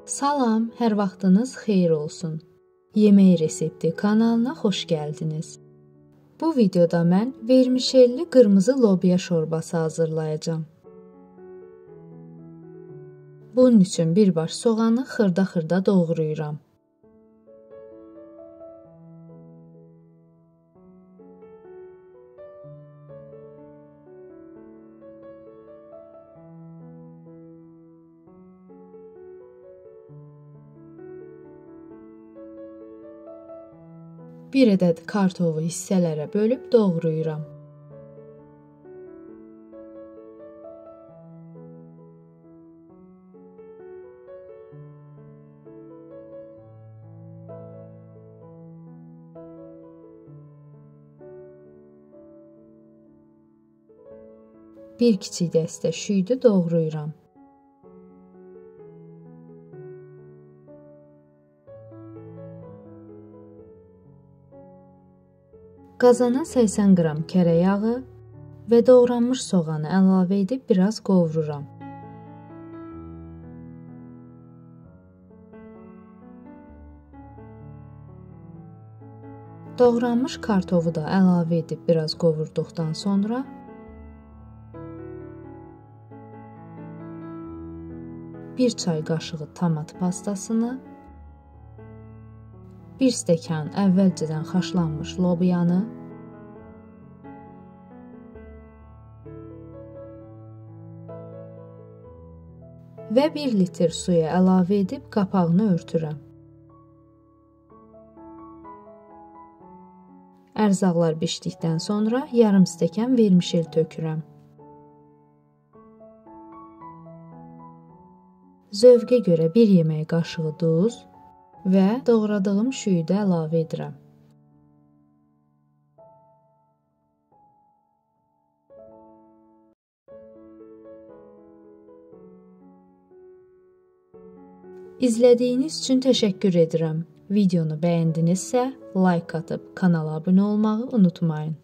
Salam, hər vaxtınız xeyir olsun. Yemək resepti kanalına xoş gəldiniz. Bu videoda mən vermişelli qırmızı lobya şorbası hazırlayacağam. Bunun üçün bir baş soğanı xırda-xırda doğrayıram. Bir ədəd kartofu hissələrə bölüb doğrayıram. Bir kiçik dəstə şüydü doğrayıram. Qazana 80 qram kərə yağı və doğranmış soğanı əlavə edib biraz qovururam. Doğranmış kartofu da əlavə edib biraz qovurduqdan sonra bir çay qaşığı tomat pastasını, bir stəkan əvvəlcədən haşlanmış lobyanı və 1 litr suya əlavə edib qapağını örtürəm. Ərzaqlar bişdikdən sonra yarım stəkan vermişel tökürəm. Zövqə görə 1 yemək qaşığı duz və doğradığım şüyüdə əlavə edirəm. İzlədiyiniz üçün təşəkkür edirəm. Videonu bəyəndinizsə, like atıb kanala abunə olmağı unutmayın.